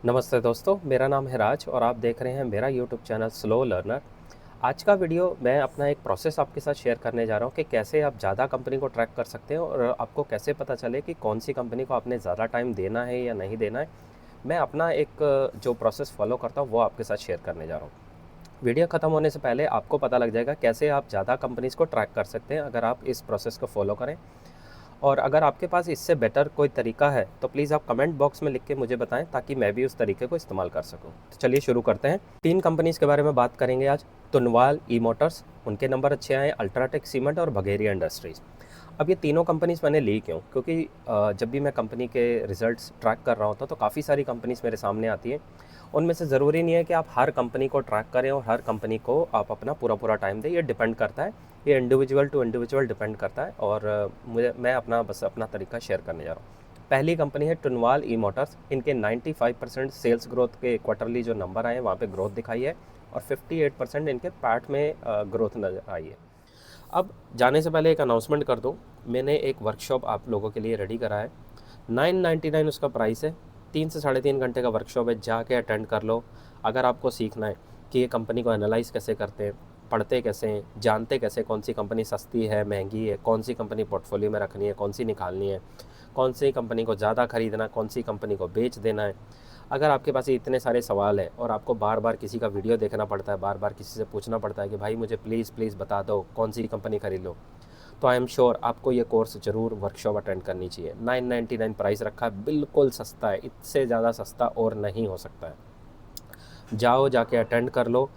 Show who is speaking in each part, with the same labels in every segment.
Speaker 1: नमस्ते दोस्तों, मेरा नाम है राज और आप देख रहे हैं मेरा यूट्यूब चैनल स्लो लर्नर। आज का वीडियो मैं अपना एक प्रोसेस आपके साथ शेयर करने जा रहा हूँ कि कैसे आप ज़्यादा कंपनी को ट्रैक कर सकते हैं और आपको कैसे पता चले कि कौन सी कंपनी को आपने ज़्यादा टाइम देना है या नहीं देना है। मैं अपना एक जो प्रोसेस फॉलो करता हूँ वो आपके साथ शेयर करने जा रहा हूँ। वीडियो ख़त्म होने से पहले आपको पता लग जाएगा कैसे आप ज़्यादा कंपनीज़ को ट्रैक कर सकते हैं अगर आप इस प्रोसेस को फॉलो करें। और अगर आपके पास इससे बेटर कोई तरीका है तो प्लीज़ आप कमेंट बॉक्स में लिख के मुझे बताएं ताकि मैं भी उस तरीके को इस्तेमाल कर सकूं। तो चलिए शुरू करते हैं। 3 कंपनीज़ के बारे में बात करेंगे आज। तुनवाल ई मोटर्स, उनके नंबर अच्छे आए, अल्ट्राटेक सीमेंट और बघेरिया इंडस्ट्रीज़। अब ये तीनों कंपनीज़ मैंने ली क्यों? क्योंकि जब भी मैं कंपनी के रिजल्ट्स ट्रैक कर रहा होता हूँ तो काफ़ी सारी कंपनीज़ मेरे सामने आती हैं। उनमें से ज़रूरी नहीं है कि आप हर कंपनी को ट्रैक करें और हर कंपनी को आप अपना पूरा टाइम दें। ये डिपेंड करता है, ये इंडिविजुअल टू इंडिविजुअल डिपेंड करता है। और मैं अपना तरीका शेयर करने जा रहा हूँ। पहली कंपनी है टुनवाल ई मोटर्स। इनके 95% सेल्स ग्रोथ के क्वार्टरली जो नंबर आए हैं वहाँ पे ग्रोथ दिखाई है और 58% इनके पैट में ग्रोथ नज़र आई है। अब जाने से पहले एक अनाउंसमेंट कर दूँ, मैंने एक वर्कशॉप आप लोगों के लिए रेडी करा है। 999 उसका प्राइस है। 3 से 3.5 घंटे का वर्कशॉप है, जाके अटेंड कर लो। अगर आपको सीखना है कि ये कंपनी को एनालाइज कैसे करते हैं, पढ़ते कैसे हैं, जानते कैसे कौन सी कंपनी सस्ती है, महंगी है, कौन सी कंपनी पोर्टफोलियो में रखनी है, कौन सी निकालनी है, कौन सी कंपनी को ज़्यादा खरीदना है, कौन सी कंपनी को बेच देना है। अगर आपके पास इतने सारे सवाल हैं और आपको बार बार किसी का वीडियो देखना पड़ता है, बार बार किसी से पूछना पड़ता है कि भाई मुझे प्लीज़ बता दो कौन सी कंपनी खरीद लो, तो आई एम श्योर आपको ये कोर्स ज़रूर वर्कशॉप अटेंड करनी चाहिए। 999 प्राइस रखा है, बिल्कुल सस्ता है, इससे ज़्यादा सस्ता और नहीं हो सकता है। जाओ, जाके अटेंड कर लो।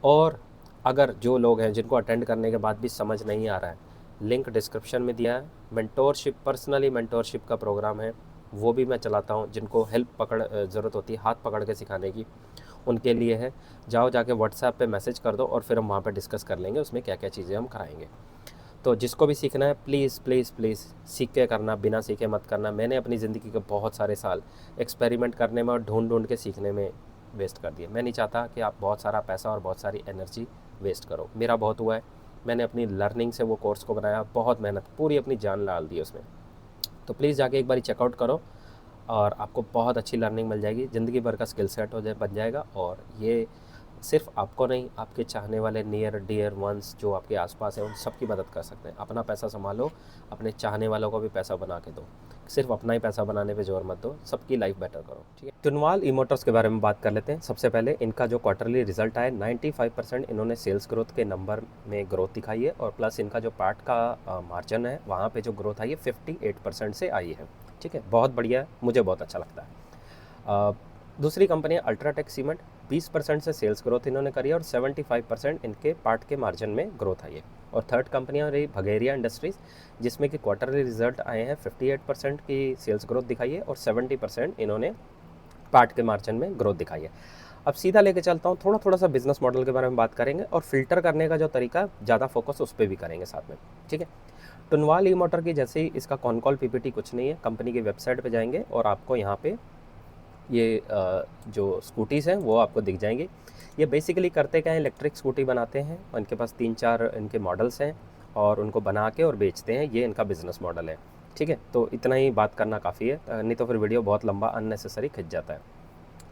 Speaker 1: और अगर जो लोग हैं जिनको अटेंड करने के बाद भी समझ नहीं आ रहा है, लिंक डिस्क्रिप्शन में दिया है। मेंटोरशिप, पर्सनली मेंटोरशिप का प्रोग्राम है, वो भी मैं चलाता हूँ। जिनको हेल्प ज़रूरत होती है हाथ पकड़ के सिखाने की, उनके लिए है। जाओ, जाके व्हाट्सएप पे मैसेज कर दो और फिर हम वहाँ पे डिस्कस कर लेंगे उसमें क्या क्या चीज़ें हम कराएंगे। तो जिसको भी सीखना है प्लीज़ सीख के करना, बिना सीखे मत करना। मैंने अपनी ज़िंदगी के बहुत सारे साल एक्सपेरिमेंट करने में और ढूंढ के सीखने में वेस्ट कर दिए। मैं नहीं चाहता कि आप बहुत सारा पैसा और बहुत सारी एनर्जी वेस्ट करो। मेरा बहुत हुआ है। मैंने अपनी लर्निंग से वो कोर्स को बनाया, बहुत मेहनत, पूरी अपनी जान डाल दी उसमें। तो प्लीज़ जाके एक बार चेकआउट करो और आपको बहुत अच्छी लर्निंग मिल जाएगी। ज़िंदगी भर का स्किल सेट बन जाएगा। और ये सिर्फ आपको नहीं, आपके चाहने वाले नियर डियर वंस जो आपके आसपास हैं उन सब की मदद कर सकते हैं। अपना पैसा संभालो, अपने चाहने वालों को भी पैसा बना के दो। सिर्फ अपना ही पैसा बनाने पे जोर मत दो, सबकी लाइफ बेटर करो। ठीक है, टुनवाल ई मोटर्स के बारे में बात कर लेते हैं। सबसे पहले इनका जो क्वार्टरली रिजल्ट आया, 95% इन्होंने सेल्स ग्रोथ के नंबर में ग्रोथ दिखाई है और प्लस इनका जो पार्ट का मार्जिन है वहाँ पे जो ग्रोथ आई है 58% से आई है। ठीक है, बहुत बढ़िया है, मुझे बहुत अच्छा लगता है। दूसरी कंपनी है अल्ट्राटेक सीमेंट। 20% से सेल्स ग्रोथ इन्होंने करी है और 75% इनके पार्ट के मार्जिन में ग्रोथ आई है। और थर्ड कंपनियाँ रही बघेरिया इंडस्ट्रीज़, जिसमें कि क्वार्टरली रिजल्ट आए हैं, 58% की सेल्स ग्रोथ दिखाई है और 70% इन्होंने पार्ट के मार्जिन में ग्रोथ दिखाई है। अब सीधा लेके चलता हूँ, थोड़ा सा बिजनेस मॉडल के बारे में बात करेंगे और फिल्टर करने का जो तरीका, ज़्यादा फोकस उस पर भी करेंगे साथ में। ठीक है, टुनवाल ई मोटर की जैसे ही इसका कॉन कॉल पीपीटी कुछ नहीं है, कंपनी की वेबसाइट पे जाएंगे और आपको यहाँ पे ये जो स्कूटीज़ हैं वो आपको दिख जाएंगी। ये बेसिकली करते क्या है, इलेक्ट्रिक स्कूटी बनाते हैं। इनके पास 3-4 इनके मॉडल्स हैं और उनको बना के और बेचते हैं। ये इनका बिज़नेस मॉडल है। ठीक है, तो इतना ही बात करना काफ़ी है, नहीं तो फिर वीडियो बहुत लंबा अननेसेसरी खिंच जाता है।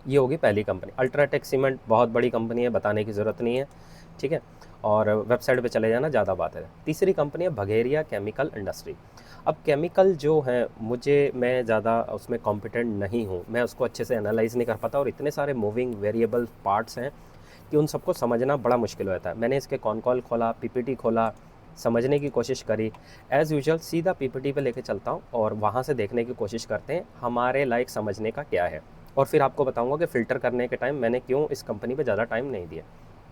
Speaker 1: ये होगी पहली कंपनी। अल्ट्राटेक सीमेंट बहुत बड़ी कंपनी है, बताने की ज़रूरत नहीं है। ठीक है, और वेबसाइट पे चले जाना, ज़्यादा बात है। तीसरी कंपनी है बघेरिया केमिकल इंडस्ट्री। अब केमिकल जो है, मैं ज़्यादा उसमें कॉम्पिटेंट नहीं हूँ, मैं उसको अच्छे से एनालाइज़ नहीं कर पाता और इतने सारे मूविंग वेरिएबल पार्ट्स हैं कि उन सबको समझना बड़ा मुश्किल हो जाता है। मैंने इसके कॉन कॉल खोला, पीपीटी खोला, समझने की कोशिश करी। एज़ यूजुअल सीधा पीपीटी पे लेके चलता हूँ और वहाँ से देखने की कोशिश करते हैं हमारे लायक समझने का क्या है। और फिर आपको बताऊँगा कि फ़िल्टर करने के टाइम मैंने क्यों इस कंपनी पे ज़्यादा टाइम नहीं दिया।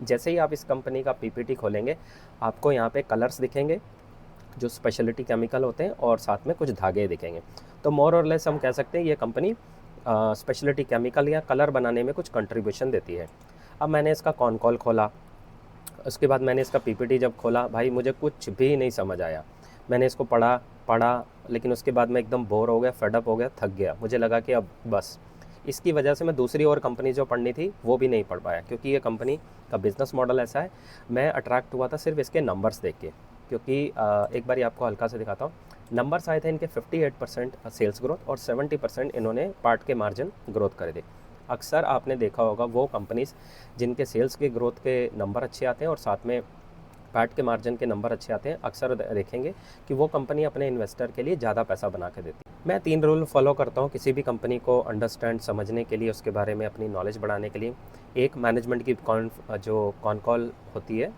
Speaker 1: जैसे ही आप इस कंपनी का पीपीटी खोलेंगे, आपको यहाँ पे कलर्स दिखेंगे जो स्पेशलिटी केमिकल होते हैं और साथ में कुछ धागे दिखेंगे। तो मोर और लेस हम कह सकते हैं ये कंपनी स्पेशलिटी केमिकल या कलर बनाने में कुछ कंट्रीब्यूशन देती है। अब मैंने इसका कॉन कॉल खोला, उसके बाद मैंने इसका पीपीटी जब खोला, भाई मुझे कुछ भी नहीं समझ आया। मैंने इसको पढ़ा, लेकिन उसके बाद मैं एकदम बोर हो गया, फेड अप हो गया, थक गया। मुझे लगा कि अब बस। इसकी वजह से मैं दूसरी और कंपनी जो पढ़नी थी वो भी नहीं पढ़ पाया, क्योंकि ये कंपनी का बिज़नेस मॉडल ऐसा है। मैं अट्रैक्ट हुआ था सिर्फ इसके नंबर्स देख के, क्योंकि एक बार आपको हल्का से दिखाता हूँ। नंबर्स आए थे इनके 58% सेल्स ग्रोथ और 70% इन्होंने पार्ट के मार्जिन ग्रोथ करे थे। अक्सर आपने देखा होगा वो कंपनीज़ जिनके सेल्स के ग्रोथ के नंबर अच्छे आते हैं और साथ में पैट के मार्जिन के नंबर अच्छे आते हैं, अक्सर देखेंगे कि वो कंपनी अपने इन्वेस्टर के लिए ज़्यादा पैसा बना के देती है। मैं 3 रूल फॉलो करता हूँ किसी भी कंपनी को अंडरस्टैंड समझने के लिए, उसके बारे में अपनी नॉलेज बढ़ाने के लिए। एक, मैनेजमेंट की जो कॉन कॉल होती है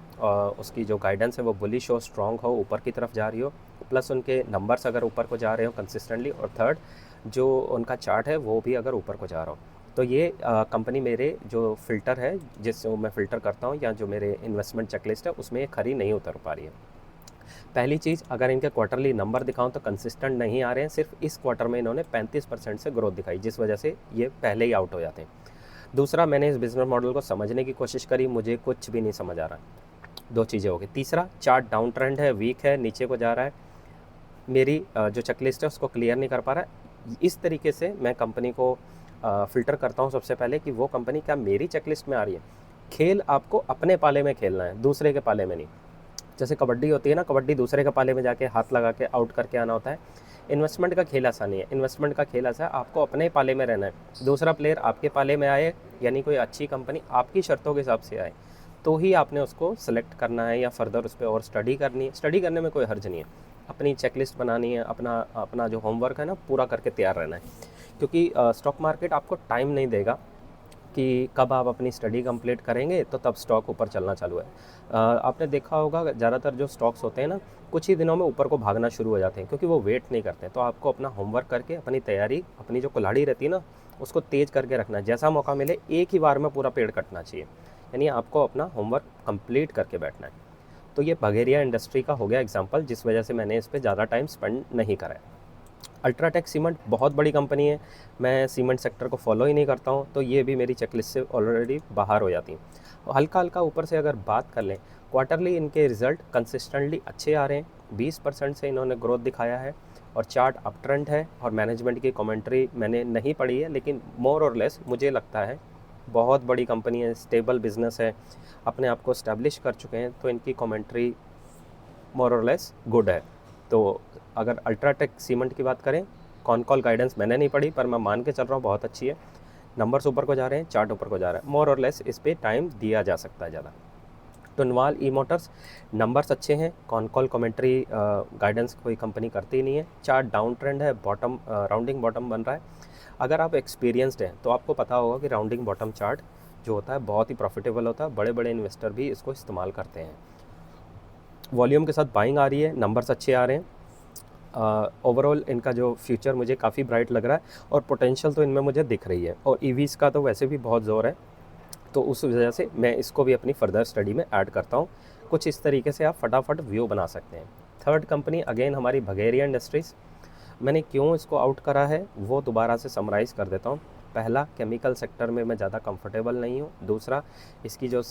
Speaker 1: उसकी जो गाइडेंस है वो बुलिश हो, स्ट्रॉन्ग हो, ऊपर की तरफ जा रही हो, प्लस उनके नंबर्स अगर ऊपर को जा रहे हो कंसिस्टेंटली, और थर्ड, जो उनका चार्ट है वो भी अगर ऊपर को जा रहा हो। तो ये कंपनी मेरे जो फ़िल्टर है, जिससे मैं फ़िल्टर करता हूँ, या जो मेरे इन्वेस्टमेंट चेकलिस्ट है उसमें ये खरी नहीं उतर पा रही है। पहली चीज़, अगर इनके क्वार्टरली नंबर दिखाऊं तो कंसिस्टेंट नहीं आ रहे हैं। सिर्फ इस क्वार्टर में इन्होंने 35% से ग्रोथ दिखाई, जिस वजह से ये पहले ही आउट हो जाते हैं। दूसरा, मैंने इस बिजनेस मॉडल को समझने की कोशिश करी, मुझे कुछ भी नहीं समझ आ रहा। 2 चीज़ें हो गई। तीसरा, चार्ट डाउन ट्रेंड है, वीक है, नीचे को जा रहा है, मेरी जो चेकलिस्ट है उसको क्लियर नहीं कर पा रहा है। इस तरीके से मैं कंपनी को फ़िल्टर करता हूँ सबसे पहले कि वो कंपनी क्या मेरी चेकलिस्ट में आ रही है। खेल आपको अपने पाले में खेलना है, दूसरे के पाले में नहीं। जैसे कबड्डी होती है ना, कबड्डी दूसरे के पाले में जाके हाथ लगा के आउट करके आना होता है। इन्वेस्टमेंट का खेल ऐसा नहीं है। इन्वेस्टमेंट का खेल ऐसा है, आपको अपने पाले में रहना है। दूसरा प्लेयर आपके पाले में आए, यानी कोई अच्छी कंपनी आपकी शर्तों के हिसाब से आए, तो ही आपने उसको सेलेक्ट करना है या फर्दर उस पर और स्टडी करनी है। स्टडी करने में कोई हर्ज नहीं है, अपनी चेकलिस्ट बनानी है, अपना अपना जो होमवर्क है ना पूरा करके तैयार रहना है। क्योंकि स्टॉक मार्केट आपको टाइम नहीं देगा कि कब आप अपनी स्टडी कंप्लीट करेंगे तो तब स्टॉक ऊपर चलना चालू है। आपने देखा होगा ज़्यादातर जो स्टॉक्स होते हैं ना, कुछ ही दिनों में ऊपर को भागना शुरू हो जाते हैं, क्योंकि वो वेट नहीं करते। तो आपको अपना होमवर्क करके अपनी तैयारी, अपनी जो कुल्हाड़ी रहती है ना, उसको तेज़ करके रखना है। जैसा मौका मिले एक ही बार में पूरा पेड़ कटना चाहिए, यानी आपको अपना होमवर्क कंप्लीट करके बैठना है। तो ये बगेरिया इंडस्ट्री का हो गया एग्जांपल, जिस वजह से मैंने इस पर ज़्यादा टाइम स्पेंड नहीं करा है। अल्ट्राटेक सीमेंट बहुत बड़ी कंपनी है, मैं सीमेंट सेक्टर को फॉलो ही नहीं करता हूँ, तो ये भी मेरी चेकलिस्ट से ऑलरेडी बाहर हो जाती हैं। हल्का हल्का ऊपर से अगर बात कर लें, क्वार्टरली इनके रिज़ल्ट कंसिस्टेंटली अच्छे आ रहे हैं, 20% से इन्होंने ग्रोथ दिखाया है, और चार्ट अप ट्रेंड है। और मैनेजमेंट की कमेंट्री मैंने नहीं पढ़ी है, लेकिन मोर और लेस मुझे लगता है बहुत बड़ी कंपनी है, स्टेबल बिजनेस है, अपने आप को इस्टेब्लिश कर चुके हैं, तो इनकी कमेंट्री मोर और लेस गुड है। तो अगर अल्ट्राटेक सीमेंट की बात करें, कॉन कॉल गाइडेंस मैंने नहीं पढ़ी, पर मैं मान के चल रहा हूँ बहुत अच्छी है। नंबर्स ऊपर को जा रहे हैं, चार्ट ऊपर को जा रहा है, मोर और लेस इस पर टाइम दिया जा सकता है ज़्यादा। टुनवाल ई मोटर्स, नंबर्स अच्छे हैं, कॉन कॉल कमेंट्री गाइडेंस कोई कंपनी करती नहीं है, चार्ट डाउन ट्रेंड है, बॉटम राउंडिंग बॉटम बन रहा है। अगर आप एक्सपीरियंसड हैं तो आपको पता होगा कि राउंडिंग बॉटम चार्ट जो होता है बहुत ही प्रॉफिटेबल होता है, बड़े बड़े इन्वेस्टर भी इसको इस्तेमाल करते हैं। वॉल्यूम के साथ बाइंग आ रही है, नंबर्स अच्छे आ रहे हैं। ओवरऑल इनका जो फ्यूचर मुझे काफ़ी ब्राइट लग रहा है, और पोटेंशियल तो इनमें मुझे दिख रही है, और ईवीज़ का तो वैसे भी बहुत ज़ोर है, तो उस वजह से मैं इसको भी अपनी फर्दर स्टडी में ऐड करता हूँ। कुछ इस तरीके से आप फटाफट व्यू बना सकते हैं। थर्ड कंपनी अगेन हमारी बगेरिया इंडस्ट्रीज़। मैंने क्यों इसको आउट करा है वो दोबारा से समराइज़ कर देता हूँ। पहला, केमिकल सेक्टर में मैं ज़्यादा कंफर्टेबल नहीं हूँ। दूसरा, इसकी जो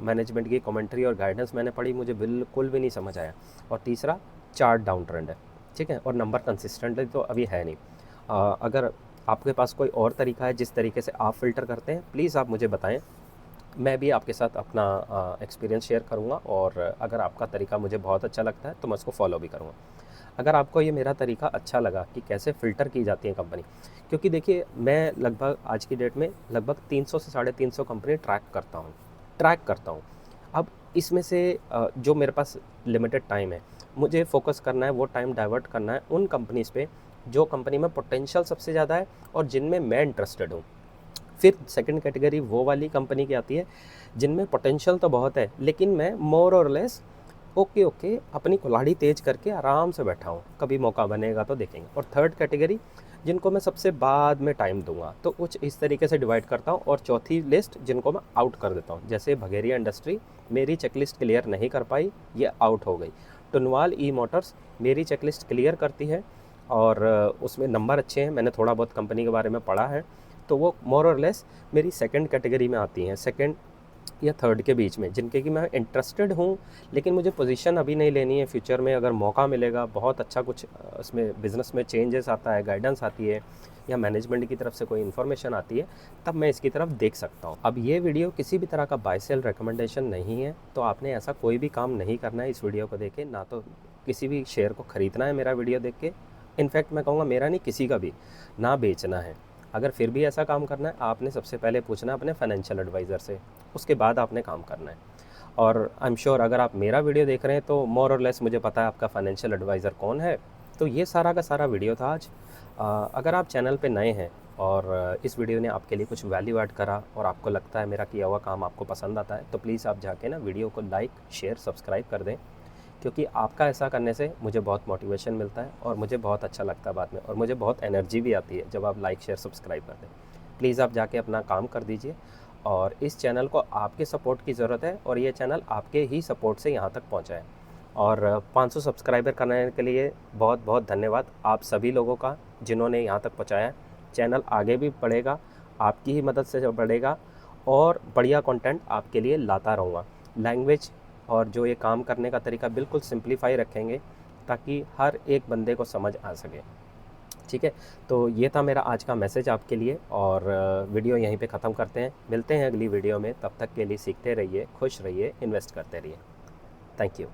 Speaker 1: मैनेजमेंट की कमेंट्री और गाइडेंस मैंने पढ़ी, मुझे बिल्कुल भी नहीं समझ आया। और तीसरा, चार्ट डाउन ट्रेंड है, ठीक है, और नंबर कंसिस्टेंटली तो अभी है नहीं। अगर आपके पास कोई और तरीका है जिस तरीके से आप फ़िल्टर करते हैं, प्लीज़ आप मुझे बताएं, मैं भी आपके साथ अपना एक्सपीरियंस शेयर करूँगा, और अगर आपका तरीका मुझे बहुत अच्छा लगता है तो मैं उसको फॉलो भी करूँगा। अगर आपको ये मेरा तरीका अच्छा लगा कि कैसे फ़िल्टर की जाती है कंपनी, क्योंकि देखिए मैं लगभग आज की डेट में लगभग 300 से 350 कंपनी ट्रैक करता हूँ। अब इसमें से जो मेरे पास लिमिटेड टाइम है, मुझे फोकस करना है, वो टाइम डाइवर्ट करना है उन कंपनीज़ पे जो कंपनी में पोटेंशियल सबसे ज़्यादा है और जिनमें मैं इंटरेस्टेड हूँ। फिर सेकंड कैटेगरी वो वाली कंपनी की आती है जिनमें पोटेंशियल तो बहुत है, लेकिन मैं मोर और लेस ओके अपनी कुल्हाड़ी तेज करके आराम से बैठा हूँ, कभी मौका बनेगा तो देखेंगे। और थर्ड कैटेगरी जिनको मैं सबसे बाद में टाइम दूंगा, तो कुछ इस तरीके से डिवाइड करता हूँ। और चौथी लिस्ट जिनको मैं आउट कर देता हूँ, जैसे बगेरिया इंडस्ट्री मेरी चेकलिस्ट क्लियर नहीं कर पाई, ये आउट हो गई। टुनवाल ई मोटर्स मेरी चेकलिस्ट क्लियर करती है, और उसमें नंबर अच्छे हैं, मैंने थोड़ा बहुत कंपनी के बारे में पढ़ा है, तो वो मोर और लेस मेरी सेकंड कैटेगरी में आती हैं, सेकंड या थर्ड के बीच में, जिनके कि मैं इंटरेस्टेड हूँ, लेकिन मुझे पोजीशन अभी नहीं लेनी है। फ्यूचर में अगर मौका मिलेगा, बहुत अच्छा कुछ उसमें बिज़नेस में चेंजेस आता है, गाइडेंस आती है, या मैनेजमेंट की तरफ से कोई इन्फॉर्मेशन आती है, तब मैं इसकी तरफ देख सकता हूँ। अब ये वीडियो किसी भी तरह का बाय सेल रिकमेंडेशन नहीं है, तो आपने ऐसा कोई भी काम नहीं करना है इस वीडियो को देख के, ना तो किसी भी शेयर को ख़रीदना है मेरा वीडियो देख के। इनफैक्ट मैं कहूँगा मेरा नहीं, किसी का भी ना बेचना है। अगर फिर भी ऐसा काम करना है, आपने सबसे पहले पूछना है अपने फाइनेंशियल एडवाइज़र से, उसके बाद आपने काम करना है। और आई एम श्योर अगर आप मेरा वीडियो देख रहे हैं तो मोर और लेस मुझे पता है आपका फाइनेंशियल एडवाइज़र कौन है। तो ये सारा का सारा वीडियो था आज। अगर आप चैनल पे नए हैं और इस वीडियो ने आपके लिए कुछ वैल्यू ऐड करा और आपको लगता है मेरा किया हुआ काम आपको पसंद आता है, तो प्लीज़ आप जाके ना वीडियो को लाइक, शेयर, सब्सक्राइब कर दें, क्योंकि आपका ऐसा करने से मुझे बहुत मोटिवेशन मिलता है और मुझे बहुत अच्छा लगता है बाद में, और मुझे बहुत एनर्जी भी आती है जब आप लाइक, शेयर, सब्सक्राइब कर दें। प्लीज़ आप जाके अपना काम कर दीजिए, और इस चैनल को आपके सपोर्ट की ज़रूरत है, और ये चैनल आपके ही सपोर्ट से यहाँ तक पहुँचा है। और 500 सब्सक्राइबर करने के लिए बहुत बहुत धन्यवाद आप सभी लोगों का, जिन्होंने यहाँ तक पहुँचाया है। चैनल आगे भी बढ़ेगा, आपकी ही मदद से बढ़ेगा, और बढ़िया कंटेंट आपके लिए लाता रहूँगा। लैंग्वेज और जो ये काम करने का तरीका बिल्कुल सिंप्लीफाई रखेंगे, ताकि हर एक बंदे को समझ आ सके। ठीक है, तो ये था मेरा आज का मैसेज आपके लिए, और वीडियो यहीं पे ख़त्म करते हैं। मिलते हैं अगली वीडियो में, तब तक के लिए सीखते रहिए, खुश रहिए, इन्वेस्ट करते रहिए। Thank you.